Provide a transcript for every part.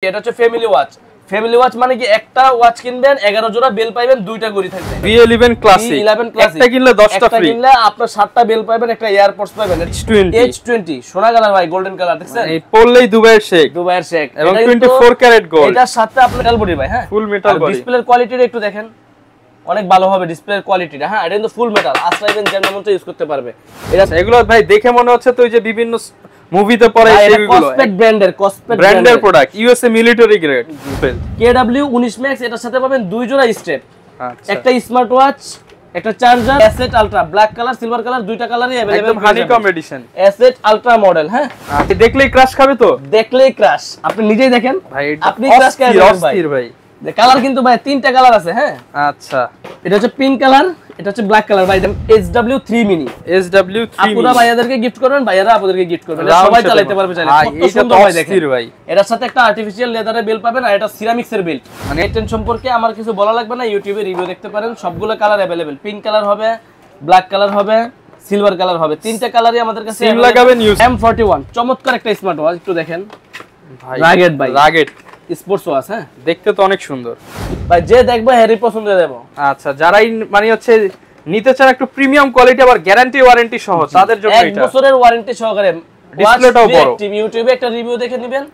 এটা হচ্ছে family watch মানে কি একটা ওয়াচ কিনবেন 11 জোড়া বেল পাবেন, দুইটা ঘড়ি থাকবে। V11 ক্লাসিক একটা কিনলে 10টা ফ্রি, একটা কিনলে আপনার 7টা বেল পাবেন, একটা এয়ারপডস পাবেন। H20 সোনা কালার ভাই, গোল্ডেন কালার দেখছেন, এই পড়লেই দুবাইয়ের শেক এবং 24 ক্যারেট গোল্ড। এটার সাথে আপনার মেটাল বডি ভাই, হ্যাঁ ফুল মেটাল বডি। ডিসপ্লের কোয়ালিটিটা একটু দেখেন, অনেক ভালো হবে ডিসপ্লের কোয়ালিটিটা। হ্যাঁ এটা কিন্তু ফুল মেটাল, আসলে যেমন মতো ইউজ করতে পারবে। এগুলো ভাই দেখে মনে হচ্ছে তো ওই যে বিভিন্ন মুভিতে পরে এইগুলো কসপেট ব্র্যান্ডের product, USA military grade. KW 19 max এটার সাথে পাবেন দুই জোড়া স্টেপ, আচ্ছা একটা স্মার্ট ওয়াচ, একটা charger, asset ultra black colour, silver colour, দুইটা কালারই अवेलेबल, একদম honeycomb edition asset ultra model. হ্যাঁ আপনি দেখলেই ক্রাশ খাবে তো, দেখলেই ক্রাশ, আপনি নিজেই দেখেন ভাই আপনি ক্রাশ খাবেন ভাই। কালার কিন্তু ভাই তিনটা কালার আছে। হ্যাঁ আচ্ছা এটা হচ্ছে পিঙ্ক কালার, এটা হচ্ছে ব্ল্যাক কালার ভাই। SW3 মিনি আপুরা ভাইয়াদেরকে গিফট করবেন, ভাইয়ারা আপনাদেরকে গিফট করবেন, সবাই চালাতে পারবে চাইলে। কত সুন্দর ভাই দেখেন ভাই। এটার সাথে একটা আর্টিফিশিয়াল লেদারের বেল্ট পাবেন, আর এটা সিরামিক্সের বেল্ট। মানে এই টেন সম্পর্কে আমার কিছু বলা লাগবে না, ইউটিউবে রিভিউ দেখতে পারেন, সবগুলো কালার अवेलेबल। পিঙ্ক কালার হবে, ব্ল্যাক কালার হবে, সিলভার কালার হবে, তিনটা কালারই আমাদের কাছে সিম লাগাবেন। M41 চমৎকার একটা স্মার্ট ওয়াচ, একটু দেখেন ভাই রাগেট ভাই, রাগেট স্পোর্টস ওয়াচ। হ্যাঁ দেখতে তো অনেক সুন্দর ভাই, যে দেখবে হ্যারি পছন্দ দেব। আচ্ছা যারাই মানে হচ্ছে নিতে চান একটু প্রিমিয়াম কোয়ালিটি আবার গ্যারান্টি ওয়ারেন্টি সহ, তাদের জন্য এটা 1 বছরের ওয়ারেন্টি সহকারে। ডিসপ্লেটাও বড়, ইউটিউবে একটা রিভিউ দেখে নেবেন,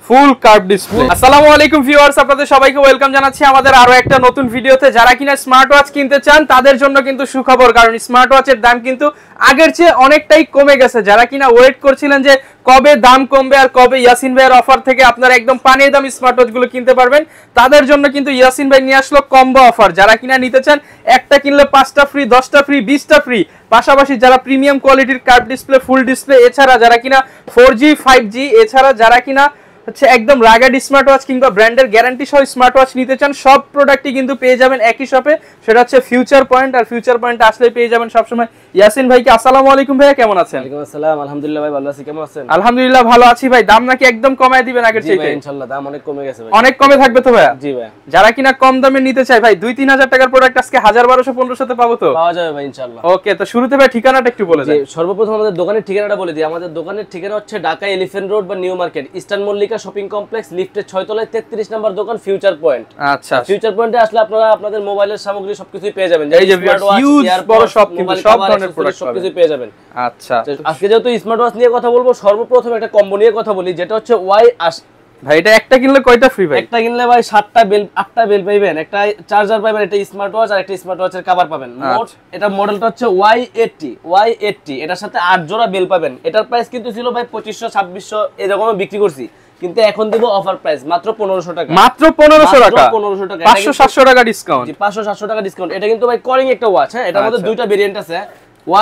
ফুল কার্ভ ডিসপ্লে। আসসালামু আলাইকুম ভিউয়ার্স, আপনাদের সবাইকে ওয়েলকাম জানাচ্ছি আমাদের আরো একটা নতুন ভিডিওতে। যারা কিনা স্মার্ট ওয়াচ কিনতে চান তাদের জন্য কিন্তু সুখবর, কারণ স্মার্ট ওয়াচের দাম কিন্তু আগের চেয়ে অনেকটাই কমে গেছে। যারা কিনা ওয়েট করছিলেন যে কবে দাম কমবে আর কবে ইয়াসিন ভাইয়ের অফার থেকে আপনারা একদম পানির দাম স্মার্ট ওয়াচ গুলো কিনতে পারবেন, তাদের জন্য কিন্তু ইয়াসিন ভাই নিয়ে আসলো কম্বো অফার। যারা কিনা নিতে চান একটা কিনলে 5টা ফ্রি, 10টা ফ্রি, 20টা ফ্রি, পাশাপাশি যারা প্রিমিয়াম কোয়ালিটির কার্ভ ডিসপ্লে, ফুল ডিসপ্লে, এছাড়া যারা কিনা 4G 5G, এছাড়া যারা কিনা হচ্ছে একদম রাগেড স্মার্ট ওয়াচ কিংবা ব্র্যান্ডের গ্যারান্টি সহ স্মার্ট ওয়াচ নিতে চান, সব প্রোডাক্টই কিন্তু পেয়ে যাবেন একই শপে, সেটা হচ্ছে ফিউচার পয়েন্ট। আর ফিউচার পয়েন্টে আসলে পেয়ে যাবেন সবসময় ইয়াসিন ভাইকে। আসসালামু আলাইকুম ভাইয়া, কেমন আছেন? ওয়ালাইকুম আসসালাম, আলহামদুলিল্লাহ ভাই ভালো আছি, কেমন আছেন? আলহামদুলিল্লাহ ভালো আছি ভাই। দাম নাকি একদম কমায় দিবেন আগের চাইতে? জি ভাই ইনশাআল্লাহ দাম অনেক কমে গেছে ভাই। অনেক কমে থাকবে তো ভাইয়া? জি ভাই। যারা কিনা কম দামে নিতে চায় ভাই 2-3 হাজার টাকার প্রোডাক্ট আজকে 1000, 1200, 1500 তে পাবো তো? পাওয়া যাবে ভাই ইনশাআল্লাহ। ওকে, তো শুরুতে ভাই ঠিকানাটা একটু বলে দেন। জি সর্বপ্রথম আমাদের দোকানের ঠিকানাটা বলে দিই। আমাদের দোকানের ঠিকানা হচ্ছে ঢাকা এলিফ্যান্ট রোড বা new market, eastern Mallika shopping complex, লিফটের 6 তলায় 33 নাম্বার দোকান, ফিউচার পয়েন্ট। আচ্ছা ফিউচার পয়েন্টে আসলে আপনারা আপনাদের মোবাইলের সামগ্রী সবকিছুই পেয়ে যাবেন। এই যে হিউজ বড় শপ, কিন্তু সব ধরনের প্রোডাক্ট সবকিছু পেয়ে যাবেন। আচ্ছা আজকে যেহেতু স্মার্ট ওয়াচ নিয়ে কথা বলবো, সর্বপ্রথম একটা কম্বো নিয়ে কথা বলি, যেটা হচ্ছে Y80 ভাই। এটা একটা কিনলে কয়টা ফ্রি ভাই? একটা কিনলে ভাই 7টা বেল, 8টা বেল পাবেন, একটা চার্জার পাবেন, একটা স্মার্ট ওয়াচ আর একটা স্মার্ট ওয়াচের কভার পাবেন। মোট এটা মডেলটা হচ্ছে Y80 এটার সাথে 8 জোড়া বেল পাবেন। এটার প্রাইস কিন্তু ছিল ভাই 2500, 2600 এরকম বিক্রি করছি, কিন্তু এখন দেব অফার প্রাইস মাত্র 1500 টাকা। মাত্র 1500 টাকা, 1500 টাকা, 500-700 টাকা ডিসকাউন্ট। জি 500-700 টাকা ডিসকাউন্ট। এটা কিন্তু ভাই কলিং একটা ওয়াচ। হ্যাঁ এটার মধ্যে দুইটা ভেরিয়েন্ট আছে,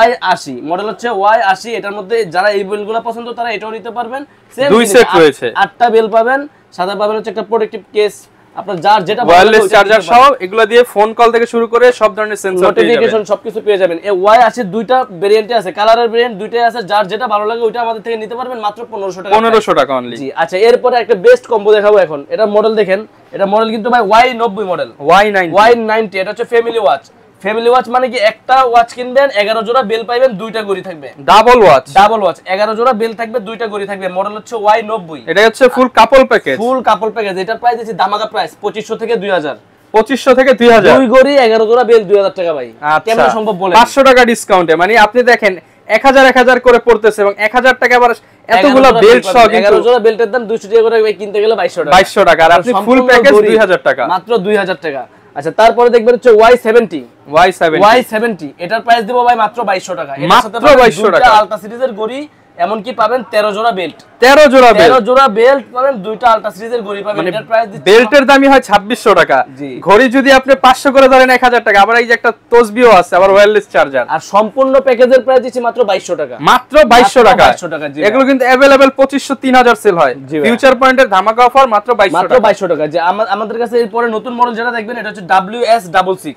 Y80 মডেল হচ্ছে Y80। এটার মধ্যে যারা এই বেলগুলো পছন্দ তারা এটাও নিতে পারবেন। সেম দুই সেট রয়েছে, 8টা বেল পাবেন, সাথে পাবেন হচ্ছে একটা প্রোটেক্টিভ কেস, আপনার যার যেটা ওয়্যারলেস চার্জার সহ, এগুলো দিয়ে ফোন কল থেকে শুরু করে সব ধরনের সেন্সর, নোটিফিকেশন সবকিছু পেয়ে যাবেন। এই Y80 দুইটা ভেরিয়েন্টে আছে, কালারের ভেরিয়েন্ট দুইটাই আছে, যার যেটা ভালো লাগে ওইটা আমাদের থেকে নিতে পারবেন মাত্র 1500 টাকা। 1500 টাকা অনলি। জি আচ্ছা, এরপরে একটা বেস্ট কম্বো দেখাবো এখন। এটা মডেল দেখেন, এটা মডেল কিন্তু ভাই Y90 মডেল, Y90 এটা হচ্ছে ফ্যামিলি ওয়াচ মানে কি একটা ওয়াচ কিনবেন 11 জোড়া বেল পাবেন, দুইটা ঘড়ি থাকবে। ডাবল ওয়াচ 11 জোড়া বেল থাকবে, দুইটা ঘড়ি থাকবে। মডেল হচ্ছে Y90। এটা হচ্ছে ফুল কাপল প্যাকেজ, এটার প্রাইস দিচ্ছি ধামাকা প্রাইস 2500 থেকে 2000। 2500 থেকে 2000, দুই ঘড়ি 11 জোড়া বেল 2000 টাকা ভাই। কেমন সম্ভব বলেন? 500 টাকা ডিসকাউন্টে, মানে আপনি দেখেন 1000 করে পড়তেছে এবং 1000 টাকা আবার এতগুলো বেল্ট সহ, কিন্তু 11 জোড়া বেল্টের দাম 200 টাকা করে কিনতে গেলে 2200 টাকা, আর আপনি ফুল প্যাকেজ 2000 টাকা, মাত্র 2000 টাকা। আচ্ছা তারপরে দেখবেন হচ্ছে Y70 এটার প্রাইস দেব ভাই মাত্র 2200 টাকা। এটার সাথে 2200 টাকা আলট্রা সিরিজের ঘড়ি, এমনকি পাবেন 13 জোড়া বেল্ট, 13 জোড়া বেল্ট পাবেন, দুইটা আলট্রা সিরিজের ঘড়ি পাবেন। এটার প্রাইস দিচ্ছি বেল্টের দামই হয় 2600 টাকা, ঘড়ি যদি আপনি 500 করে ধরেন 1000 টাকা। আবার এই যে একটা তসবিও আছে, আবার ওয়্যারলেস চার্জার, আর সম্পূর্ণ প্যাকেজের প্রাইস দিচ্ছি মাত্র 2200 টাকা, মাত্র 2200 টাকা। এগুলো কিন্তু अवेलेबल 2500-3000 সেল হয়। ফিউচার পয়েন্টের ধামাকা অফার মাত্র 2200 টাকা। যে আমাদের কাছে এরপরে নতুন মডেল যেটা দেখবেন, এটা হচ্ছে WS66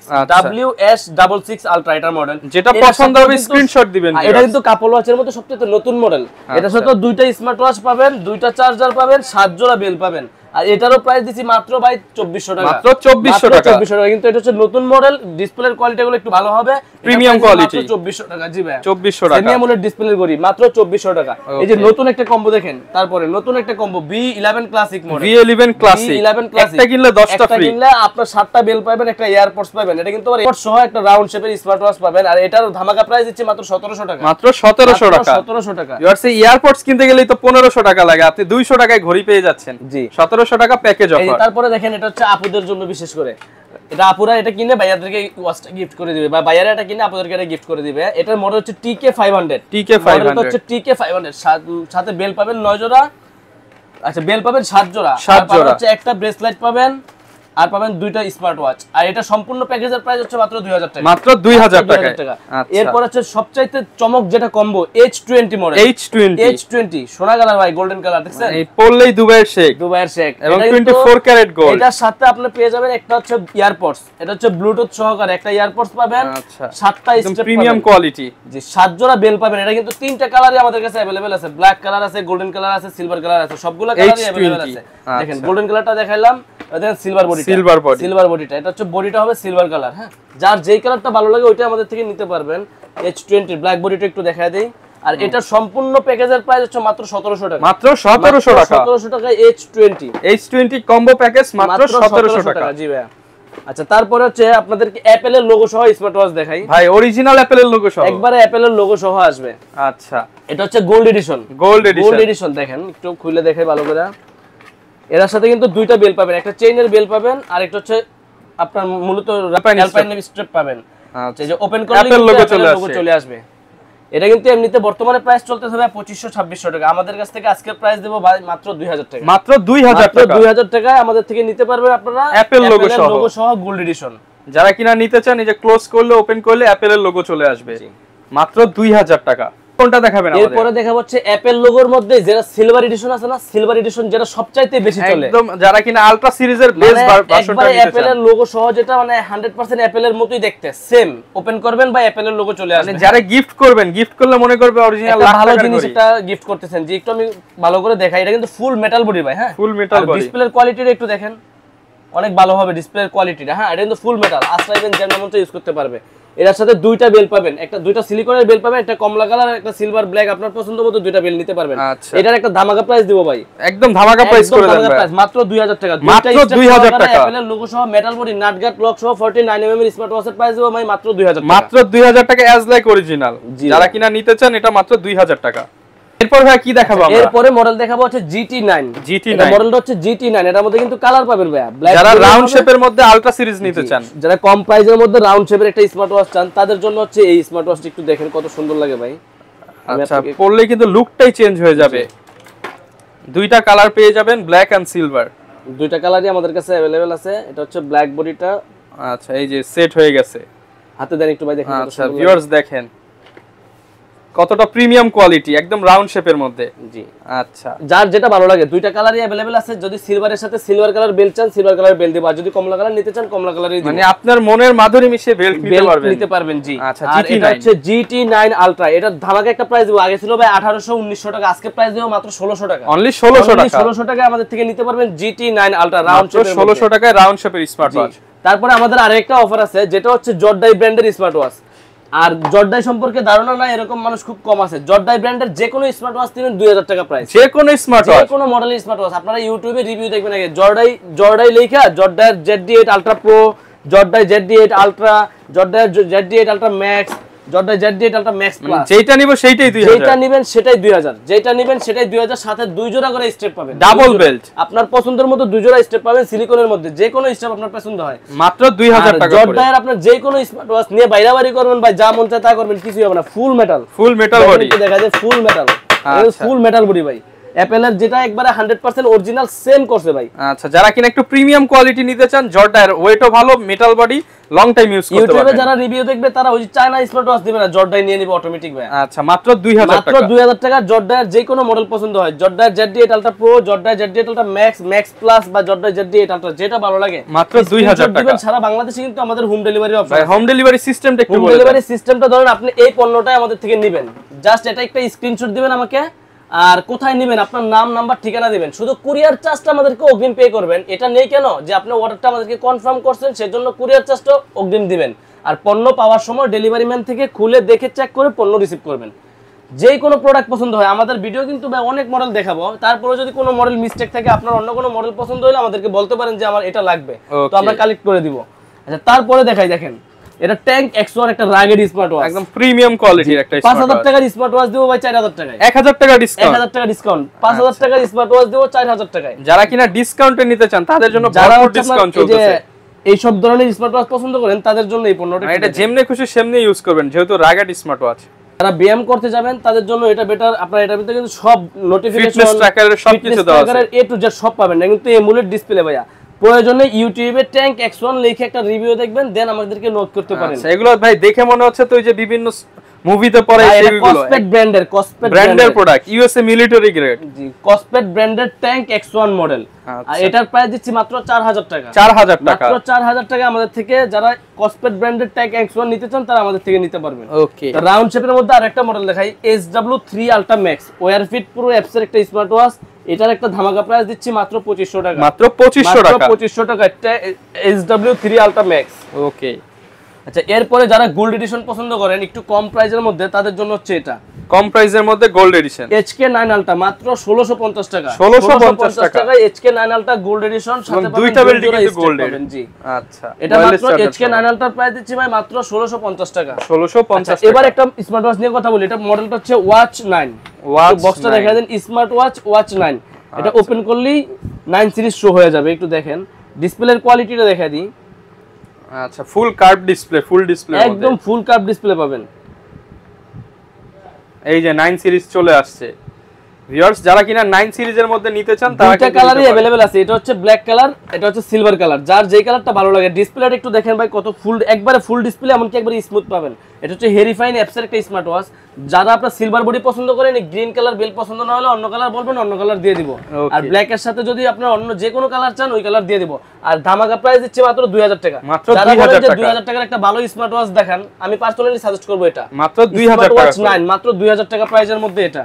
আলট্রা, এটা মডেল। যেটা পছন্দ হবে স্ক্রিনশট দিবেন। এটা কিন্তু কাপল ওয়াচের মধ্যে সবচেয়ে নতুন মডেল। এটার সাথে দুইটা স্মার্ট ওয়াচ পাবেন, দুইটা চার্জার পাবেন, 7 জোড়া বেল পাবেন। আর এটারও প্রাইস দিছি মাত্র ভাই 2400 টাকা, মাত্র 2400 টাকা, 2400 টাকা। কিন্তু এটা হচ্ছে নতুন মডেল, ডিসপ্লের কোয়ালিটি গুলো একটু ভালো হবে, প্রিমিয়াম কোয়ালিটি, 2400 টাকা। জি ভাই 2400 টাকা, সেমি অ্যামোলেড ডিসপ্লের ঘড়ি মাত্র 2400 টাকা। এই যে নতুন একটা কম্বো দেখেন, তারপরে নতুন একটা combo B11 classic model, B11 classic, একটা কিনলে 10টা ফ্রি, কিনলে আপনার 7টা বেল পাবেন, একটা এয়ারপডস পাবেন। এটা কিন্তু এয়ারপড সহ একটা রাউন্ড শেপের স্মার্ট ওয়াচ পাবেন। আর এটার ধামাকা প্রাইস দিচ্ছে মাত্র 1700 টাকা, মাত্র 1700 টাকা, 1700 টাকা। ইয়ারস এয়ারপডস কিনতে গেলেই তো 1500 টাকা লাগে, আপনি 200 টাকায় ঘড়ি পেয়ে যাচ্ছেন। জি 1700 টাকা প্যাকেজ অফার। তারপরে দেখেন এটা হচ্ছে আপুদের জন্য বিশেষ করে, এটা আপুরা এটা কিনে ভাইয়াদেরকে ওয়াচটা গিফট করে দিবে, বা ভাইয়ারা এটা কিনে আপুদেরকে এটা গিফট করে দিবে। এটার মডেল হচ্ছে TK500, TK500 হচ্ছে TK500, সাথে বেল পাবেন 9 জোড়া, আচ্ছা বেল পাবেন 7 জোড়া, 7 জোড়া, হচ্ছে একটা ব্রেসলেট পাবেন, আর পাবেন দুইটা স্মার্ট ওয়াচ। আর এটা সম্পূর্ণ প্যাকেজের প্রাইস হচ্ছে মাত্র 2000 টাকা, মাত্র 2000 টাকা। এরপর হচ্ছে সবচাইতে চমক যেটা কম্বো H20 মডেল, H20 সোনা কালার ভাই, গোল্ডেন কালার, দেখছেন এই পড়লেই দুবাইয়ের শেক, দুবাইয়ের শেক, এবং 24 ক্যারেট গোল্ড। এটার সাথে আপনি পেয়ে যাবেন একটা হচ্ছে ইয়ারপডস, এটা হচ্ছে ব্লুটুথ সহকারে একটা ইয়ারপডস পাবেন, আচ্ছা 7টা স্টেপ প্রিমিয়াম কোয়ালিটি, জি 7 জোড়া বেল পাবেন। এটা কিন্তু 3টা কালারই আমাদের কাছে अवेलेबल আছে, ব্ল্যাক কালার আছে, গোল্ডেন কালার আছে, সিলভার কালার আছে, সবগুলা কালারই अवेलेबल আছে। দেখেন গোল্ডেন কালারটা দেখাইলাম, দেখেন সিলভার বডিটা, সিলভার বডিটা, এটা হচ্ছে বডিটা হবে সিলভার কালার। হ্যাঁ, যার যেই কালারটা ভালো লাগে ওইটা আমাদের থেকে নিতে পারবেন। H20 ব্ল্যাক বডিটা একটু দেখায় দেই। আর এটা সম্পূর্ণ প্যাকেজের প্রাইস হচ্ছে মাত্র 1700 টাকা, মাত্র 1700 টাকা, 1700 টাকা H20 কম্বো প্যাকেজ মাত্র 1700 টাকা। জি ভাই। আচ্ছা তারপরে হচ্ছে আপনাদেরকে অ্যাপল এর লোগো সহ স্মার্ট ওয়াচ দেখাই ভাই, অরিজিনাল অ্যাপল এর লোগো সহ, একবারে অ্যাপল এর লোগো সহ আসবে। আচ্ছা এটা হচ্ছে গোল্ড এডিশন, দেখেন একটু খুলে দেখাই ভালো করে। এর সাথে কিন্তু দুইটা বেল পাবেন, একটা চেইনের বেল পাবেন, আর একটা হচ্ছে আপনার মূলত অ্যালপাইন স্ট্র্যাপ পাবেন। আচ্ছা, যে ওপেন করলে লোগো চলে আসবে। এটা কিন্তু এমনিতে বর্তমানে প্রাইস চলতেছে ভাই 2500-2600 টাকা। আমাদের কাছ থেকে আজকের প্রাইস দেব ভাই মাত্র 2000 টাকা, মাত্র 2000 টাকা, 2000 টাকায় আমাদের থেকে নিতে পারবেন আপনারা অ্যাপল লোগো সহ গোল্ড এডিশন। যারা কিনা নিতে চান, এই যে ক্লোজ করলে ওপেন করলে অ্যাপল এর লোগো চলে আসবে, মাত্র 2000 টাকা। কোনটা দেখাবেন আমাদের? এরপরে দেখা হচ্ছে অ্যাপল লোগোর মধ্যে যেটা সিলভার এডিশন আছে না, সিলভার এডিশন যেটা সবচাইতে বেশি চলে, একদম যারা কিনা আলট্রা সিরিজের বেস ভার্সনটা নিতে চান, অ্যাপল এর লোগো সহ যেটা মানে 100% অ্যাপল এর মতোই দেখতে, সেম ওপেন করবেন বা অ্যাপল এর লোগো চলে আসবে। যারা গিফট করবেন, গিফট করলে মনে করবে অরিজিনাল ভালো জিনিস এটা গিফট করতেছেন। যে একটু আমি ভালো করে দেখাই, এটা কিন্তু ফুল মেটাল বডি ভাই। হ্যাঁ, ফুল মেটাল বডি, ডিসপ্লের কোয়ালিটিটা একটু দেখেন, অনেক ভালো হবে ডিসপ্লের কোয়ালিটিটা। হ্যাঁ, এটা কিন্তু ফুল মেটাল, আসলাইবেন যেমন মতো ইউজ করতে পারবে। এর সাথে দুইটা বেল পাবেন, একটা দুইটা সিলিকনের বেল পাবেন, একটা কমলা কালার আর একটা সিলভার ব্ল্যাক, আপনার পছন্দ মতো দুইটা বেল নিতে পারবেন। এটার একটা ধামাকা প্রাইস দিব ভাই, একদম ধামাকা প্রাইস করে দেন ভাই, মাত্র 2000 টাকা, মাত্র 2000 টাকা। অ্যাপলের লোগো সহ metal body nut guard lock সহ 49 mm এর স্মার্ট ওয়াচের প্রাইস দিব ভাই মাত্র 2000 টাকা, মাত্র 2000 টাকা অ্যাজ লাইক অরিজিনাল। যারা কিনা নিতে চান এটা মাত্র 2000 টাকা। এরপর ভাই কি দেখাবো আমরা? এরপরে মডেল দেখাবো হচ্ছে GT9। এটা মডেলটা হচ্ছে GT9, এটার মধ্যে কিন্তু কালার পাবেন ভাই, যারা রাউন্ড শেপের মধ্যে আলট্রা সিরিজ নিতে চান, যারা কম প্রাইসের মধ্যে রাউন্ড শেপের একটা স্মার্ট ওয়াচ চান, তাদের জন্য হচ্ছে এই স্মার্ট ওয়াচটা একটু দেখেন কত সুন্দর লাগে ভাই। আচ্ছা, পরলে কিন্তু লুকটাই চেঞ্জ হয়ে যাবে। দুইটা কালার পেয়ে যাবেন, ব্ল্যাক এন্ড সিলভার, দুইটা কালারই আমাদের কাছে अवेलेबल আছে। এটা হচ্ছে ব্ল্যাক বডিটা, আচ্ছা এই যে সেট হয়ে গেছে, হাতে দেন একটু ভাই দেখেন। আচ্ছা ভিউয়ার্স দেখেন কতটা প্রিমিয়াম কোয়ালিটি, একদম রাউন্ড শেপের মধ্যে। জি আচ্ছা, যার যেটা ভালো লাগে, দুইটা কালারই अवेलेबल আছে। যদি সিলভারের সাথে সিলভার কালার বেল চান, সিলভার কালার বেল দিব, আর যদি কমলা কালার নিতে চান, কমলা কালারই দিব, মানে আপনার মনের মাধুরী মিশিয়ে বেল নিতে পারবেন। জি আচ্ছা, আর এটা হচ্ছে GT9 আলট্রা। এটা ধামাকা একটা প্রাইস দিব, আগে ছিল ভাই 1800-1900 টাকা, আজকে প্রাইস দিব মাত্র 1600 টাকা, অনলি 1600 টাকা। 1600 টাকা আমাদের থেকে নিতে পারবেন GT9 আলট্রা রাউন্ড শেপের, 1600 টাকায় রাউন্ড শেপের স্মার্ট ওয়াচ। তারপরে আমাদের আরেকটা অফার আছে, যেটা হচ্ছে জর্ডাই ব্র্যান্ডের স্মার্ট ওয়াচ। আর জর্ডাই সম্পর্কে ধারণা নাই এরকম মানুষ খুব কম আছে। জর্ডাই ব্র্যান্ডের যে কোনো স্মার্ট ওয়াচ দিবেন 2000 টাকা প্রাইস, যে কোনো স্মার্ট ওয়াচ, যে কোনো মডেলের স্মার্ট ওয়াচ। আপনারা ইউটিউবে রিভিউ দেখবেন আগে, জর্ডাই লেখা Zordai ZD8 ultra pro, Zordai ZD8 ultra, Zordai ZD8 ultra max, Zordai ZD8 ultra max plus, যেটা নিব সেইটাই 2000, যেটা নেবেন সেটাই 2000, যেটা নেবেন সেটাই 2000, সাথে দুই জোড়া করে স্টেপ পাবেন, ডাবল বেল্ট, আপনার পছন্দের মতো দুই জোড়া স্টেপ পাবেন সিলিকনের মধ্যে, যে কোনো স্টেপ আপনার পছন্দ হয়, মাত্র 2000 টাকা করে। জর্ডাইয়ের আপনার যে কোনো স্মার্ট ওয়াচ নিয়ে বাইরে করবেন ভাই, যা মন চায় তা করবেন, কিছুই হবে না। ফুল মেটাল বডি দেখা যায়, ফুল মেটাল, ফুল মেটাল বডি ভাই। অ্যাপলের যেটা একবারে 100% অরিজিনাল সেম করছে ভাই। আচ্ছা, যারা কিনা একটু প্রিমিয়াম কোয়ালিটি নিতে চান, জর্ডাইয়ের ওয়েটও ভালো, metal body, long time use করতে পারবেন। ইউটিউবে যারা রিভিউ দেখবে তারা ওই চায়না স্মার্ট ওয়াচ দিবে না, জর্ডাই নিয়ে নিবে অটোমেটিক ভাই। আচ্ছা, মাত্র 2000 টাকা, মাত্র 2000 টাকা। জর্ডাইয়ের যে কোনো মডেল পছন্দ হয়, Zordai ZD8 ultra pro, Zordai ZD8 ultra max, max plus বা জর্ডাই ZD8 আলট্রা, যেটা ভালো লাগে মাত্র 2000 টাকা। সারা বাংলাদেশে কিন্তু আমাদের হোম ডেলিভারি অপশন ভাই, হোম ডেলিভারি সিস্টেমটা একটু বলুন। হোম ডেলিভারি সিস্টেমটা ধরেন আপনি এই পণ্যটাই আমাদের থেকে নেবেন, জাস্ট এটা একটা স্ক্রিনশট দিবেন আমাকে, আর কোথায় নেবেন আপনার নাম নাম্বার ঠিকানা দিবেন, শুধু কুরিয়ার চার্জটা আমাদেরকে অগ্রিম পে করবেন। এটা নেই কেন যে আপনি অর্ডারটা আমাদেরকে কনফার্ম করছেন সেজন্য কুরিয়ার চার্জটা অগ্রিম দিবেন, আর পণ্য পাওয়ার সময় ডেলিভারি ম্যান থেকে খুলে দেখে চেক করে পণ্য রিসিভ করবেন। যেই কোনো প্রোডাক্ট পছন্দ হয়, আমাদের ভিডিও কিন্তু ভাই অনেক মডেল দেখাবো, তারপরে যদি কোনো মডেল মিস্টেক থাকে, আপনার অন্য কোনো মডেল পছন্দ হলে আমাদেরকে বলতে পারেন যে আমার এটা লাগবে, তো আমরা কালেক্ট করে দিব। আচ্ছা তারপরে দেখাই, দেখেন এটা ট্যাঙ্ক X1 একটা রাগেড স্মার্ট ওয়াচ, একদম প্রিমিয়াম কোয়ালিটির একটা স্মার্ট ওয়াচ। 5000 টাকার স্মার্ট ওয়াচ দেব ভাই 4000 টাকায়, 1000 টাকা ডিসকাউন্ট, 1000 টাকা ডিসকাউন্ট, 5000 টাকার স্মার্ট ওয়াচ দেব 4000 টাকায়। যারা কিনা ডিসকাউন্টে নিতে চান তাদের জন্য ভরপুর ডিসকাউন্ট চলতেছে। এই সব ধরনের স্মার্ট ওয়াচ পছন্দ করেন তাদের জন্য এই পণ্যটা, এটা যেমনি খুশি সেমনি ইউজ করবেন, যেহেতু রাগেড স্মার্ট ওয়াচ। যারা ব্যায়াম করতে যাবেন তাদের জন্য এটা বেটার। আপনারা এটার ভিতরে কিন্তু সব নোটিফিকেশন, ফিটনেস ট্র্যাকারের সবকিছু দেওয়া আছে, এ টু জেড সব পাবেন না, কিন্তু এমুলেট ডিসপ্লে ভাইয়া। প্রয়োজনে ইউটিউবে ট্যাঙ্ক X1 লিখে একটা রিভিউ দেখবেন, দেন আমাদেরকে নোট করতে পারেন। আচ্ছা এগুলো ভাই দেখে মনে হচ্ছে তো ওই যে বিভিন্ন মুভিতে পরে এইগুলো কসপেট ব্র্যান্ডের প্রোডাক্ট, ইউএসএ মিলিটারি গ্রেড। জি, কসপেট ব্র্যান্ডের ট্যাঙ্ক X1 মডেল। আর এটার প্রাইস দিচ্ছি মাত্র 4000 টাকা, 4000 টাকা, মাত্র 4000 টাকা। আমাদের থেকে যারা কসপেট ব্র্যান্ডের ট্যাঙ্ক X1 নিতে চান তারা আমাদের থেকে নিতে পারবেন। ওকে, রাউন্ড শেপের মধ্যে আরেকটা মডেল দেখাই, SW3 Ultra Max wear fit pro apps এর একটা স্মার্ট ওয়াচ। এটার একটা ধামাকা প্রাইস দিচ্ছি মাত্র 2500 টাকা, মাত্র 2500 টাকা, 2500 টাকা এটা SW3 Ultra Max। ওকে আচ্ছা এরপরে যারা গোল্ড এডিশন পছন্দ করেন একটু কম প্রাইসের মধ্যে, তাদের জন্য হচ্ছে এটা কম প্রাইসের মধ্যে গোল্ড এডিশন HK9 Ultra মাত্র 1650 টাকা, 1650 টাকা HK9 Ultra গোল্ড এডিশন, সাথে পাবেন দুইটা বেল্টই কিন্তু গোল্ড পাবেন। জি আচ্ছা, এটা মাত্র HK9 Ultra প্রাইস দিচ্ছি ভাই মাত্র 1650 টাকা, 1650 টাকা। এবার একটা স্মার্ট ওয়াচ নিয়ে কথা বলি, এটা মডেলটা হচ্ছে ওয়াচ 9। বক্সটা দেখা দেন, স্মার্ট ওয়াচ 9। এটা ওপেন করলেই 9 সিরিজ শো হয়ে যাবে। একটু দেখেন ডিসপ্লের কোয়ালিটিটা দেখা দিই। আচ্ছা ফুল কার্ভ ডিসপ্লে, ফুল ডিসপ্লে, একদম ফুল কার্ভ ডিসপ্লে পাবেন। এই যে 9 সিরিজ চলে আসছে। ভিউয়ার্স যারা কিনা 9 সিরিজের মধ্যে নিতে চান তারা দুটো কালারই अवेलेबल আছে, এটা হচ্ছে ব্ল্যাক কালার, এটা হচ্ছে সিলভার কালার, যার যেই কালারটা ভালো লাগে। ডিসপ্লেটা একটু দেখেন ভাই কত ফুল, একবারে ফুল ডিসপ্লে, এমনকি একবারে স্মুথ পাবেন। এটা হচ্ছে হেরিফাইন অ্যাপসের একটা স্মার্ট ওয়াচ। যারা আপনারা সিলভার বডি পছন্দ করেন, গ্রিন কালার বেল পছন্দ না হলে অন্য কালার বলবেন, অন্য কালার দিয়ে দিব। আর ব্ল্যাক এর সাথে যদি আপনারা অন্য যে কোনো কালার চান ওই কালার দিয়ে দিব। আর ধামাকা প্রাইস দিচ্ছে মাত্র 2000 টাকা, মাত্র 2000 টাকা। 2000 টাকার একটা ভালো স্মার্ট ওয়াচ দেখান, আমি পার্সোনালি সাজেস্ট করব এটা, মাত্র 2000 টাকা, 9 মাত্র 2000 টাকা প্রাইসের মধ্যে এটা।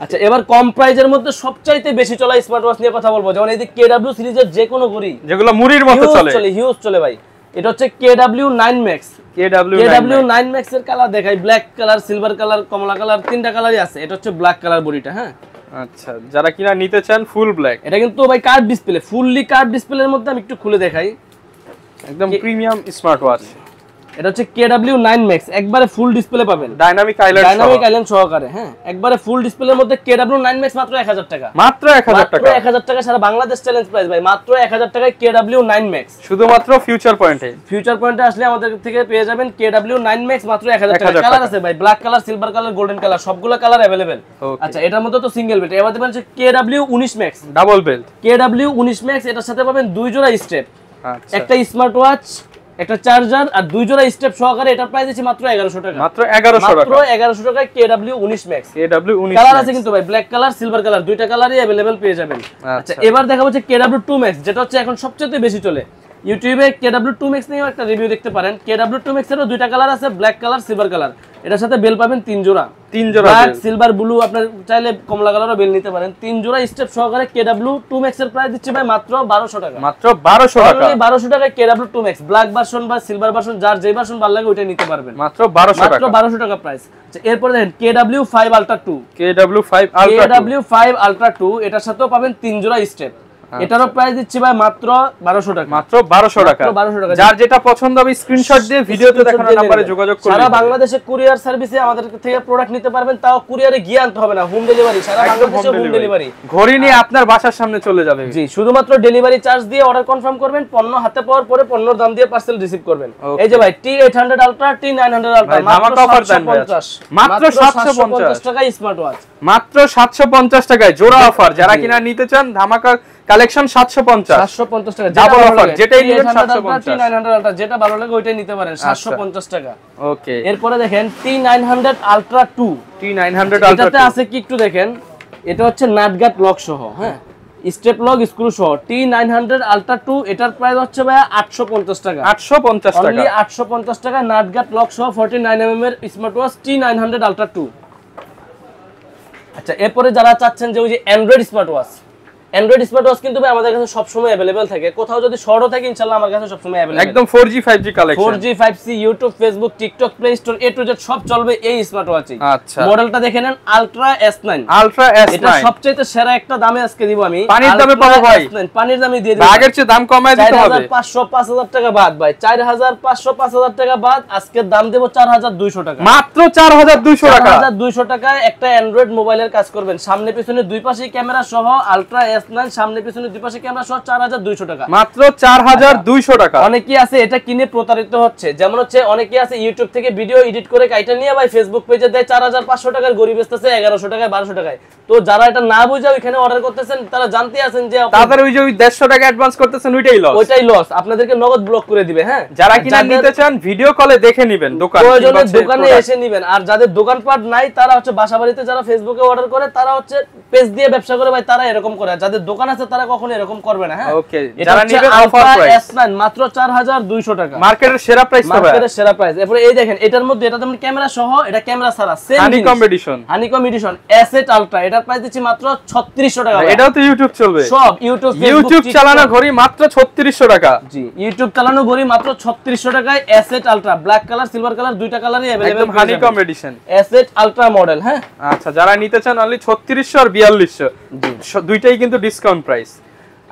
আচ্ছা এবার কম প্রাইসের মধ্যে সবচাইতে বেশি চলা স্মার্ট ওয়াচ নিয়ে কথা বলবো, যেমন এই যে KW সিরিজের যে কোনো ঘড়ি, যেগুলো মুড়ির মতো চলে, হিউজ চলে ভাই। এটা হচ্ছে KW9 Max। KW9 Max এর কালার দেখাই, ব্ল্যাক কালার, সিলভার কালার, কমলা কালার, তিনটা কালারই আছে। এটা হচ্ছে ব্ল্যাক কালার বডিটা। হ্যাঁ আচ্ছা, যারা কিনা নিতে চান ফুল ব্ল্যাক, এটা কিন্তু ভাই কার্ভ ডিসপ্লে, ফুললি কার্ভ ডিসপ্লের মধ্যে। আমি একটু খুলে দেখাই, একদম প্রিমিয়াম স্মার্ট ওয়াচ। এটা হচ্ছে KW9 Max, একবারে ফুল ডিসপ্লে পাবেন, ডাইনামিক আইল্যান্ড সহকারে। হ্যাঁ একবারে ফুল ডিসপ্লের মধ্যে KW9 Max মাত্র 1000 টাকা, মাত্র 1000 টাকা, 1000 টাকা সারা বাংলাদেশ চ্যালেঞ্জ প্রাইস ভাই, মাত্র 1000 টাকায় KW9 Max। শুধুমাত্র ফিউচার পয়েন্টে আসলে আমাদের থেকে পেয়ে যাবেন KW9 Max মাত্র 1000 টাকা। কালার আছে ভাই, black colour, silver colour, golden colour, সবগুলো কালার अवेलेबल। আচ্ছা এটার মধ্যে তো সিঙ্গেল বেল্ট, এবার দেখবেন যে KW19 Max double belt, KW19 Max এটার সাথে পাবেন দুই জোড়া স্টেপ, একটা স্মার্ট ওয়াচ, একটা চার্জার আর দুই জোড়া স্টেপ সহকারে। এটার প্রাইস দিচ্ছি মাত্র 1100 টাকা, মাত্র 1100 টাকায় KW19 Max। কালার আছে কিন্তু ভাই, ব্ল্যাক কালার, সিলভার কালার, দুইটা কালারই अवेलेबल পেয়ে যাবেন। আচ্ছা এবার দেখাবো যে KW2 Max, যেটা হচ্ছে এখন সবচেয়ে বেশি চলে। ইউটিউবে KW2 Max নিয়ে একটা রিভিউ দেখতে পারেন। KW2 Max এরও দুইটা কালার আছে, ব্ল্যাক কালার, সিলভার কালার। এটার সাথে বেল পাবেন 3 জোড়া, ব্ল্যাক, সিলভার, ব্লু, আপনার চাইলে কমলা কালারও বেল নিতে পারেন। 3 জোড়া স্টেপ সহকারে KW2 Max এর প্রাইস দিচ্ছে ভাই মাত্র 1200 টাকা, মাত্র 1200 টাকা, 1200 টাকায় KW2 Max ব্ল্যাক ভার্সন বা সিলভার ভার্সন, যার যে ভার্সন ভালো লাগে ওইটা নিতে পারবেন, মাত্র 1200 টাকা প্রাইস। আচ্ছা এরপরে দেখেন KW5 Ultra 2, KW5 Ultra 2, এটার সাথেও পাবেন 3 জোড়া স্টেপ। এটারও প্রাইস দিচ্ছি ভাই মাত্র 1200 টাকা, মাত্র 1200 টাকা। যার যেটা পছন্দ হবে স্ক্রিনশট দিয়ে ভিডিওতে দেখানো নম্বরে যোগাযোগ করুন। সারা বাংলাদেশে কুরিয়ার সার্ভিসে আমাদের থেকে প্রোডাক্ট নিতে পারবেন, তাও কুরিয়ারে গিয়ে আনতে হবে না, হোম ডেলিভারি, সারা বাংলাদেশে হোম ডেলিভারি। ঘড়ি নিয়ে আপনার বাসার সামনে চলে যাবে। জি, শুধুমাত্র ডেলিভারি চার্জ দিয়ে অর্ডার কনফার্ম করবেন, পণ্য হাতে পাওয়ার পরে পণ্যর দাম দিয়ে পার্সেল রিসিভ করবেন। এই যে ভাই T800 Ultra, T900 Ultra মাত্র 750, মাত্র 750 টাকায় স্মার্ট ওয়াচ, মাত্র 750 টাকায় জোড়া অফার। যারা কিনা নিতে চান ধামাকা কালেকশন 750 টাকা ডাবল অফার, যেটাই নেবেন 750, T900 Ultra যেটা ভালো লাগে ওইটাই নিতে পারেন 750 টাকা। ওকে এরপরে দেখেন T900 Ultra 2, T900 Ultra এটাতে আছে কি একটু দেখেন, এটা হচ্ছে নাটগাট লক সহ, হ্যাঁ স্টেপ লক স্ক্রু সহ T900 Ultra 2। এটার প্রাইস হচ্ছে ভাই 850 টাকা, 850 টাকা, অনলি 850 টাকা নাটগাট লক সহ 49 mm এর স্মার্ট ওয়াচ T900 Ultra 2। আচ্ছা, এরপরে যারা চাচ্ছেন যে ওই যে অ্যান্ড্রয়েড স্মার্ট ওয়াচ কিন্তু ভাই আমাদের কাছে সবসময় अवेलेबल থাকে, কোথাও যদি শর্টও থাকে ইনশাআল্লাহ আমার কাছে সবসময় अवेलेबल, একদম 4G 5G collection, 4G 5C YouTube Facebook TikTok play store A to Z সব চলবে এই স্মার্ট ওয়াচে। আচ্ছা, মডেলটা দেখে নেন আলট্রা S9, এটা সবচেয়ে সেরা একটা দামে আজকে দিব আমি। পানির দামে পাবো ভাই, পানির দামে দিয়ে দিব, আগের চেয়ে দাম কমায় দিতে হবে। 4500 5000 টাকা বাদ ভাই, 4500 5000 টাকা বাদ আজকের দাম দেব 4200 টাকা, মাত্র 4200 টাকা। 4200 টাকায় একটা অ্যান্ড্রয়েড মোবাইলের কাজ করবেন, সামনে পিছনে দুই পাশে ক্যামেরা সহ আলট্রা S9, সামনে পিছনে দুই পাশে ক্যামেরা সহ 4200 টাকা, মাত্র 4200 টাকা। অনেকেই আছে এটা কিনে প্রতারিত হচ্ছে, যেমন হচ্ছে অনেকেই আছে ইউটিউব থেকে ভিডিও এডিট করে কাইটা নিয়ে ভাই ফেসবুক পেজে দেয় 4500 টাকার, গরিব বেচতেছে 1100 টাকায় 1200 টাকায়। তো যারা এটা না বুঝে ওইখানে অর্ডার করতেছেন তারা জানতে আছেন যে তাদের ওই যে 150 টাকা অ্যাডভান্স করতেছেন, ওইটাই লস, আপনাদেরকে নগদ ব্লক করে দিবে। হ্যাঁ, যারা কিনা নিতে চান ভিডিও কলে দেখে নেবেন, দোকানে এসে নেবেন। আর যাদের দোকানপাট নাই তারা হচ্ছে বাসাবাড়িতে যারা ফেসবুকে অর্ডার করে তারা হচ্ছে পেজ দিয়ে ব্যবসা করে ভাই, তারা এরকম করে। যাদের দোকান আছে তারা কখনো এরকম করবে না। হ্যাঁ, ওকে, যারা নেবেন অফার প্রাইস S9 মাত্র 4200 টাকা, মার্কেটের সেরা প্রাইস তো ভাই, মার্কেটের সেরা প্রাইস। এরপর এই দেখেন এটার মধ্যে, এটা যেমন ক্যামেরা সহ, এটা ক্যামেরা ছাড়া same honeycomb edition S8 ultra, এটার প্রাইস দিচ্ছি মাত্র 3600 টাকা। এটাও তো ইউটিউব চলবে, সব ইউটিউব চালানো ঘড়ি মাত্র 3600 টাকা। জি, ইউটিউব চালানো ঘড়ি মাত্র 3600 টাকায় S8 ultra, black colour silver colour দুইটা কালারই अवेलेबल, একদম honeycomb edition S8 ultra model. হ্যাঁ, আচ্ছা, যারা নিতে চান অনলি 3600 আর 4200, দুইটাই কিন্তু ডিসকাউন্ট প্রাইস।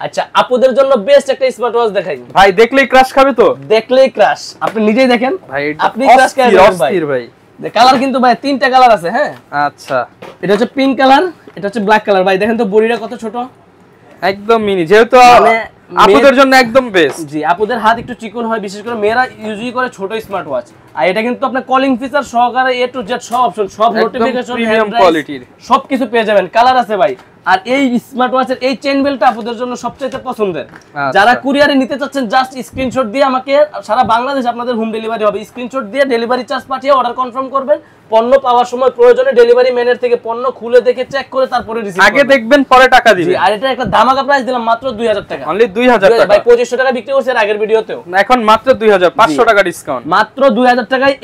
আচ্ছা, আপুদের জন্য বেস্ট একটা স্মার্ট ওয়াচ দেখাই ভাই, দেখলেই ক্রাশ খাবে তো, দেখলেই ক্রাশ, আপনি নিজেই দেখেন ভাই, আপনি ক্রাশ খাবেন ভাই। কালার কিন্তু ভাই তিনটা কালার আছে। হ্যাঁ, আচ্ছা, এটা হচ্ছে পিঙ্ক কালার, এটা হচ্ছে ব্ল্যাক কালার। ভাই দেখেন তো বডিটা কত ছোট, একদম মিনি, যেহেতু আপুদের জন্য একদম বেস্ট। জি, আপুদের হাত একটু চিকন হয়, বিশেষ করে মেয়েরা ইউজই করে ছোট স্মার্ট ওয়াচ। আর এটা কিন্তু আপনার কলিং ফিচার সহকারে A to Z সব অপশন, সব নোটিফিকেশন, প্রিমিয়াম কোয়ালিটির সবকিছু পেয়ে যাবেন, কালার আছে ভাই। আর এই স্মার্ট ওয়াচের এই চেইন বেল্টটা আপুদের জন্য সবচেয়ে পছন্দের। যারা কুরিয়ারে নিতে চাচ্ছেন জাস্ট স্ক্রিনশট দিয়ে আমাকে, সারা বাংলাদেশ আপনাদের হোম ডেলিভারি হবে, স্ক্রিনশট দিয়ে ডেলিভারি চার্জ পাঠিয়ে অর্ডার কনফার্ম করবেন। পণ্য পাওয়ার সময় প্রয়োজনে ডেলিভারি ম্যানের থেকে পণ্য খুলে দেখে চেক করে তারপরে রিসিভ, আগে দেখবেন পরে টাকা দিবেন। আর এটা একটা ধামাকা প্রাইস দিলাম মাত্র 2000 টাকা, অনলি 2000 টাকা। ভাই 2500 টাকা বিক্রি করছে আগের ভিডিওতেও, এখন মাত্র 2500 টাকা ডিসকাউন্ট, মাত্র 2000 টাকায়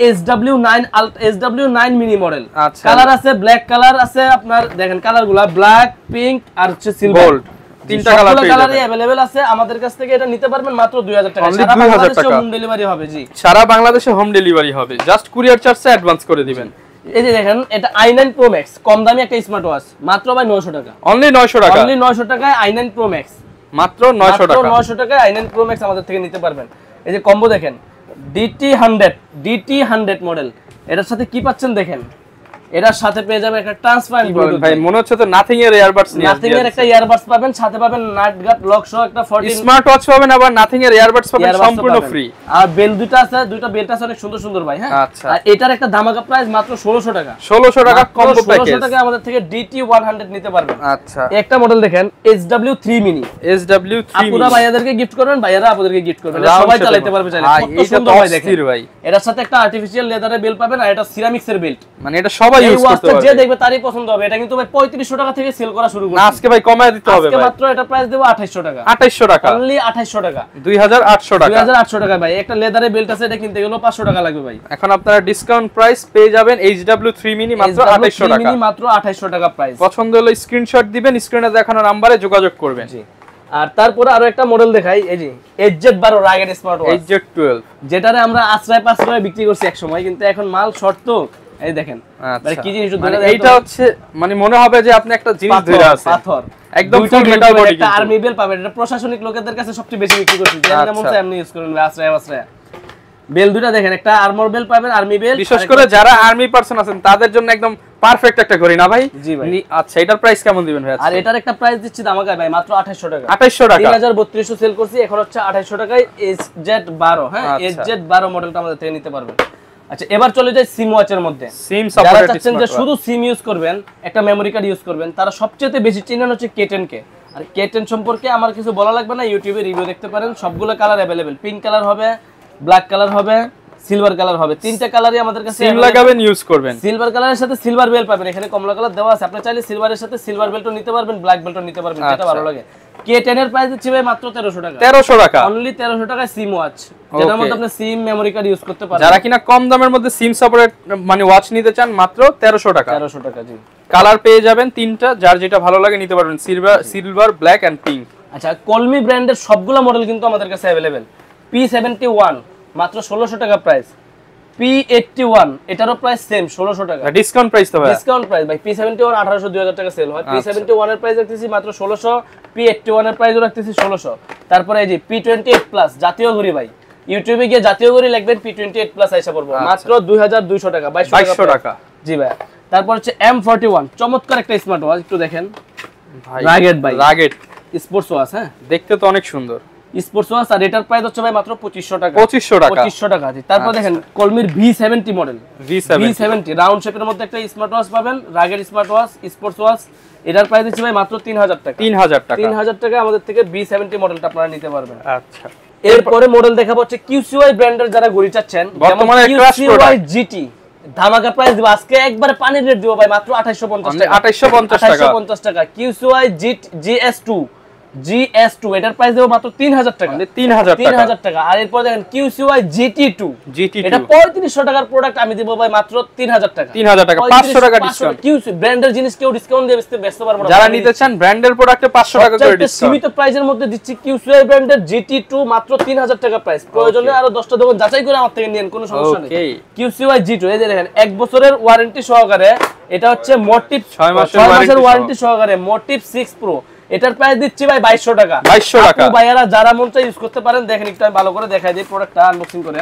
SW9 মিনি মডেল। আচ্ছা, কালার আছে, ব্ল্যাক কালার আছে, আপনার দেখেন কালারগুলো ব্ল্যাক, পিঙ্ক আর হচ্ছে সিলভার, গোল্ড, তিনটা কালার কালারই अवेलेबल আছে। আমাদের কাছ থেকে এটা নিতে পারবেন মাত্র 2000 টাকা, সারা বাংলাদেশে হোম ডেলিভারি হবে। জি, সারা বাংলাদেশে হোম ডেলিভারি হবে, জাস্ট কুরিয়ার চার্জে অ্যাডভান্স করে দিবেন। এই যে দেখেন এটা i9 Pro Max, কম দামি একটা স্মার্ট ওয়াচ, মাত্র ভাই 900 টাকা, অনলি 900 টাকা, অনলি 900 টাকায় i9 Pro Max, মাত্র 900 টাকা, 900 টাকায় i9 Pro Max আমাদের থেকে নিতে পারবেন। এই যে কম্বো দেখেন DT100 মডেল, এটার সাথে কি পাচ্ছেন দেখেন, এটার সাথে পেয়ে যাবেন একটা ট্রান্সপারেন্ট ব্লুটুথ। ভাই মনে হচ্ছে তো নাথিং এর ইয়ারবাডস নিয়ে, নাথিং এর একটা ইয়ারবাডস পাবেন, সাথে পাবেন নাট গার্ড লক সহ একটা 14 স্মার্ট ওয়াচ পাবেন, আবার নাথিং এর ইয়ারবাডস পাবেন সম্পূর্ণ ফ্রি। আর বেল দুটো আছে, দুটো বেল্ট আছে অনেক সুন্দর সুন্দর ভাই। হ্যাঁ, আচ্ছা, আর এটার একটা ধামাকা প্রাইস মাত্র 1600 টাকা, 1600 টাকা কম্বো প্যাকেজ, 1600 টাকা আমাদের থেকে DT100 নিতে পারবেন। আচ্ছা, একটা মডেল দেখেন SW3 মিনি, আপুরা ভাইয়াদেরকে গিফট করবেন, ভাইয়ারা আপনাদেরকে গিফট করবেন, সবাই চালাতে পারবে চাইলে। কত সুন্দর ভাই দেখেন ভাই, এটার সাথে একটা আর্টিফিশিয়াল লেদারের বেল্ট পাবেন, আর এটা সিরামিক্স এর বেল্ট, মানে এটা সবাই ইউজ করতে পারবে, যে দেখবে তারই পছন্দ হবে। এটা কিন্তু ভাই 3500 টাকা থেকে সেল করা শুরু করছে, আজকে ভাই কমায় দিতে হবে আজকে ভাই, মাত্র এটা প্রাইস দেব 2800 টাকা, 2800 টাকা, অনলি 2800 টাকা, 2800 টাকা, 2800 টাকা ভাই। একটা লেদারের বেল্ট আছে, এটা কিনতে গেলে 500 টাকা লাগবে ভাই। এখন আপনারা ডিসকাউন্ট প্রাইস পেয়ে যাবেন HW3 মিনি মাত্র 2800 টাকা, মিনি মাত্র 2800 টাকা প্রাইস। পছন্দ হলে স্ক্রিনশট দিবেন, স্ক্রিনে দেখানো নম্বরে যোগাযোগ করবেন। জি, আর তারপরে আরো একটা মডেল দেখাই, এই যে HZ12 রাগের স্মার্ট ওয়াচ, HZ12, যেটারে আমরা আশ্রয় পাশ্রয় বিক্রি করছি এক সময়, কিন্তু এখন মাল শর্ট তো এই দেখেন। মানে কি জিনিস ধরে এইটা হচ্ছে, মানে মনে হবে যে আপনি একটা জিনিস ধরে আছেন, পাথর একদম ফুল মেটাল বডি, একটা আর্মি বেল পাবেন। এটা প্রশাসনিক লোকেদের কাছে সবচেয়ে বেশি বিক্রি করছি, যেমন এমনি ইউজ করেন আশ্রয়। বেল দুটো দেখেন, একটা আর্মর বেল পাবেন, আর্মি বেল, বিশেষ করে যারা আর্মি পারসন আছেন তাদের জন্য একদম পারফেক্ট একটা ঘড়ি না ভাই? জি ভাই। আচ্ছা, এটার প্রাইস কেমন দিবেন ভাই? আর এটার একটা প্রাইস দিচ্ছি ধামাকায় ভাই, মাত্র 2800 টাকা, 2800 টাকা, 3200 সেল করছি, এখন হচ্ছে 2800 টাকায় SZ12। হ্যাঁ, SZ12 মডেলটা আমাদের থেকে নিতে পারবেন। আচ্ছা, এবার চলে যাই সিম ওয়াচের মধ্যে। সিম যারা সাপোর্টেড চাচ্ছেন যে শুধু সিম ইউজ করবেন, একটা মেমরি কার্ড ইউজ করবেন, তারা সবচেয়ে বেশি চিনেন হচ্ছে K10 কে। আর K10 সম্পর্কে আমার কিছু বলা লাগবে না, ইউটিউবে রিভিউ দেখতে পারেন, সবগুলো কালার अवेलेबल, পিঙ্ক কালার হবে, ব্ল্যাক কালার হবে, সিলভার কালার হবে, তিনটা কালারই আমাদের কাছে সিম লাগাবেন, ইউজ করবেন। সিলভার কালারের সাথে সিলভার বেল পাবেন, এখানে কমলা কালার দেওয়া আছে, আপনি চাইলে সিলভারের সাথে সিলভার বেল্টও নিতে পারবেন, ব্ল্যাক বেল্টও নিতে পারবেন, যেটা ভালো লাগে। K10 এর প্রাইস দিচ্ছি ভাই মাত্র 1300 টাকা। 1300 টাকা অনলি 1300 টাকায় সিম ওয়াচ, যেটার মধ্যে আপনি সিম মেমরি কার্ড ইউজ করতে পারেন। যারা কিনা কম দামের মধ্যে সিম সাপোর্টেড মানে ওয়াচ নিতে চান মাত্র 1300 টাকা। 1300 টাকা জি। কালার পেয়ে যাবেন তিনটা, যার যেটা ভালো লাগে নিতে পারবেন, সিলভার, ব্ল্যাক এন্ড পিঙ্ক। আচ্ছা, কলমি ব্র্যান্ডের সবগুলো মডেল কিন্তু আমাদের কাছে अवेलेबल। P71 মাত্র 1600 টাকা প্রাইস। P81 এটারও প্রাইস সেম 1600 টাকা। ডিসকাউন্ট প্রাইস তো ভাই? ডিসকাউন্ট প্রাইস ভাই। P71 1800 2000 টাকা সেল হয়। P71 এর প্রাইস রাখতেছি মাত্র 1600, P81 এর প্রাইসও রাখতেছি 1600। তারপরে এই যে P28 প্লাস জাতীয় ঘড়ি ভাই, ইউটিউবে গিয়ে জাতীয় ঘড়ি লিখবেন P28 প্লাস আইসা পড়বো মাত্র 2200 টাকা, 2200 টাকা। জি ভাই। তারপর হচ্ছে M41 চমৎকার একটা স্মার্ট ওয়াচ, একটু দেখেন ভাই, রাগেট ভাই, রাগেট স্পোর্টস ওয়াচ। হ্যাঁ, দেখতে তো অনেক সুন্দর স্পোর্টস ওয়াচ, আর এটার প্রাইস হচ্ছে ভাই মাত্র 2500 টাকা। 2500 টাকা। 2500 টাকা। তারপর দেখেন কলমির V70 মডেল, V70 রাউন্ড শেপের মধ্যে একটা স্মার্ট ওয়াচ পাবেন, রাগের স্মার্ট ওয়াচ, স্পোর্টস ওয়াচ। এটার প্রাইস হচ্ছে ভাই মাত্র 3000 টাকা। 3000 টাকা। 3000 টাকা আমাদের থেকে V70 মডেলটা আপনারা নিতে পারবেন। আচ্ছা, এরপরে মডেল দেখাবো হচ্ছে QCY ব্র্যান্ডের যারা ঘড়ি চাচ্ছেন, বর্তমানে ক্রাশ QCY প্রোডাক্ট GT ধামাকা প্রাইস দিব আজকে, একবারে পানির রেট দিব ভাই মাত্র 2850 টাকা। 2850 টাকা। 2850 টাকা। QCY GS2 এটার প্রাইস দেব মাত্র 3000 টাকা। 3000 টাকা। আর এরপর দেখেন QCY GT2 এটা 3500 টাকার প্রোডাক্ট, আমি দেব ভাই মাত্র 3000 টাকা। 3000 টাকা, 500 টাকা ডিসকাউন্ট। QC ব্র্যান্ডের জিনিস কেউ ডিসকাউন্ট দিয়ে বেচতে পারবে না। যারা নিতে চান ব্র্যান্ডের প্রোডাক্টে 500 টাকা করে ডিসকাউন্ট। সীমিত প্রাইসের মধ্যে দিচ্ছি QCY ব্র্যান্ডের GT2 মাত্র 3000 টাকা প্রাইস। প্রয়োজনে আরো 10টা দোকান যাচাই করে আমার থেকে নিন, কোনো সমস্যা নেই। QCY GT এই যে দেখেন 1 বছরের ওয়ারেন্টি সহকারে, এটা হচ্ছে মোটিভ 6 মাসের ওয়ারেন্টি সহকারে মোটিভ 6 প্রো। এটার প্রাইস দিচ্ছি ভাই 2200 টাকা। 2200 টাকা। আপু ভাইয়ারা যারা মন চাই ইউজ করতে পারেন। দেখেন একটু আমি ভালো করে দেখাই দিই প্রোডাক্টটা আনবক্সিং করে।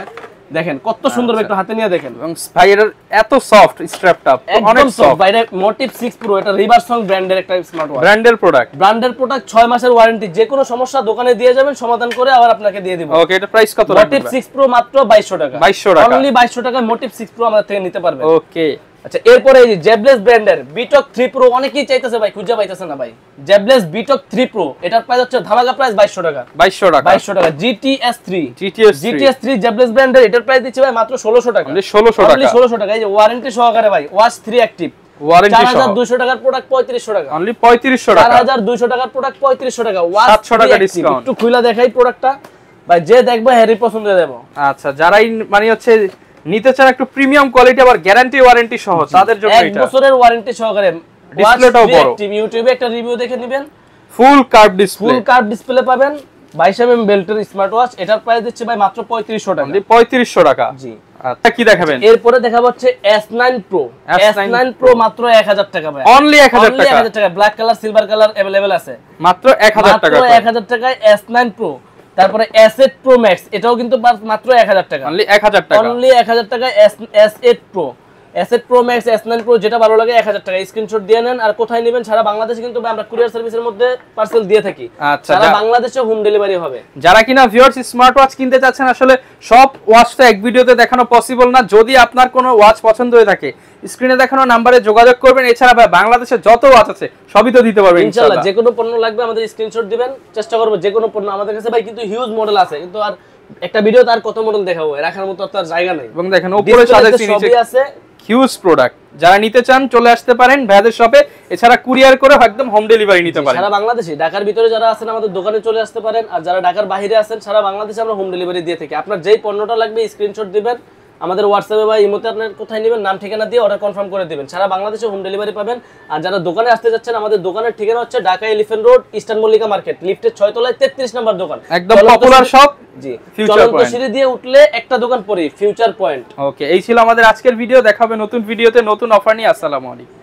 দেখেন কত সুন্দর, একটু হাতে নিয়ে দেখেন। এবং ভাই এর এত সফট স্ট্র্যাপটা, অনেক সফট ভাই। মোটিভ 6 প্রো এটা রিভারসং ব্র্যান্ডের একটা স্মার্ট ওয়াচ, ব্র্যান্ডের প্রোডাক্ট 6 মাসের ওয়ারেন্টি। যে কোনো সমস্যা দোকানে দিয়ে যাবেন, সমাধান করে আবার আপনাকে দিয়ে দিব। ওকে, এটা প্রাইস কত রাখবেন? মোটিভ 6 প্রো মাত্র 2200 টাকা। 2200 টাকা। অনলি 2200 টাকায় মোটিভ 6 প্রো আমাদের থেকে নিতে পারবেন। ওকে। আচ্ছা, এরপরে এই যে জেবলেস ব্র্যান্ডের বিটক 3 প্রো অনেকেই চাইতেছে ভাই, খুঁজে পাইতেছে না ভাই। জেবলেস বিটক 3 প্রো এটার প্রাইস হচ্ছে ধামাকা প্রাইস 2200 টাকা। 2200 টাকা। 2200 টাকা। GTS3 জেবলেস ব্র্যান্ডের এটার প্রাইস দিচ্ছে ভাই মাত্র 1600 টাকা। 1600 টাকা। অনলি 1600 টাকা। এই যে ওয়ারেন্টি সহকারে ভাই, ওয়াচ 3 অ্যাক্টিভ, ওয়ারেন্টি সহ 4200 টাকার প্রোডাক্ট 3500 টাকা। অনলি 3500 টাকা। 4200 টাকার প্রোডাক্ট 3500 টাকা। ওয়াচ 700 টাকা ডিসকাউন্ট। একটু খুলে দেখাই প্রোডাক্টটা ভাই, যে দেখবে হ্যারি পছন্দ দেব। আচ্ছা, যারাই মানে হচ্ছে নিতে চান একটু প্রিমিয়াম কোয়ালিটি আবার গ্যারান্টি ওয়ারেন্টি সহ, তাদের জন্য এটা 1 বছরের ওয়ারেন্টি সহকারে। ডিসপ্লেটাও বড়। ইউটিউবে একটা রিভিউ দেখে নেবেন, ফুল কার্ভ ডিসপ্লে পাবেন। 22mm বেল্টের স্মার্ট ওয়াচ, এটার প্রাইস দিচ্ছে ভাই মাত্র 3500 টাকা। 3500 টাকা। জি। আচ্ছা, কি দেখাবেন? এরপরে দেখাবো হচ্ছে S9 Pro মাত্র 1000 টাকা ভাই। অনলি 1000 টাকা। 1000 টাকা। Black colour, silver colour available আছে। মাত্র 1000 টাকা। মাত্র 1000 টাকায় S9 Pro। তারপরে S8 Pro Max এটাও কিন্তু মাত্র 1000 টাকা। অনলি 1000 টাকা। অনলি 1000 টাকায় S8 Pro, S8 Pro Max, S9 Pro যেটা ভালো লাগে 1000 টাকা। স্ক্রিনশট দিয়ে নেন। আর কোথায় নেবেন সারা বাংলাদেশে কিন্তু আমরা কুরিয়ার সার্ভিসের মধ্যে পার্সেল দিয়ে থাকি। আচ্ছা, সারা বাংলাদেশে হোম ডেলিভারি হবে। যারা কিনা ভিউয়ার্স স্মার্ট ওয়াচ কিনতে চাচ্ছেন, আসলে সব ওয়াচটা এক ভিডিওতে দেখানো পসিবল না। যদি আপনার কোনো ওয়াচ পছন্দ হয়ে থাকে স্ক্রিনে দেখানো নম্বরে যোগাযোগ করবেন। এছাড়া ভাই বাংলাদেশে যত ওয়াচ আছে সবই তো দিতে পারবেন ইনশাআল্লাহ। যে কোনো পণ্য লাগবে আমাদের স্ক্রিনশট দিবেন, চেষ্টা করব যে কোনো পণ্য। আমাদের কাছে ভাই কিন্তু হিউজ মডেল আছে, কিন্তু আর একটা ভিডিওতে আর কত মডেল দেখাবো, রাখার মতো তো আর জায়গা নেই। এবং দেখেন উপরে সাজাইছি, নিচে সবই আছে। Huge product. যারা নিতে চান চলে আসতে পারেন ভাইদের শপে। এছাড়া কুরিয়ার করে একদম হোম ডেলিভারি নিতে পারেন সারা বাংলাদেশে। ঢাকার ভিতরে যারা আছেন আমাদের দোকানে চলে আসতে পারেন, আর যারা ঢাকার বাইরে আছেন সারা বাংলাদেশে আমরা হোম ডেলিভারি দিয়ে থাকি। আপনার যেই পণ্যটা লাগবে স্ক্রিনশট দিবেন, আমাদের হোয়াটসঅ্যাপে বা ইমোতে আপনার কোথায় নেবেন নাম ঠিকানা দিয়ে অর্ডার কনফার্ম করে দিবেন। সারা বাংলাদেশে হোম ডেলিভারি পাবেন। আর যারা দোকানে আসতে যাচ্ছেন, আমাদের দোকানের ঠিকানা হচ্ছে Dhaka elephant road, eastern Mallika market, লিফটের 6 তলায় 33 নম্বর দোকান, একদম পপুলার শপ। জি, ফিউচার চলন্ত পয়েন্ট সিঁড়ি দিয়ে উঠলে একটা দোকান পরেই ফিউচার পয়েন্ট। ওকে, এই ছিল আমাদের আজকের ভিডিও। দেখাবে নতুন ভিডিওতে নতুন অফার নিয়ে। আসসালামু আলাইকুম।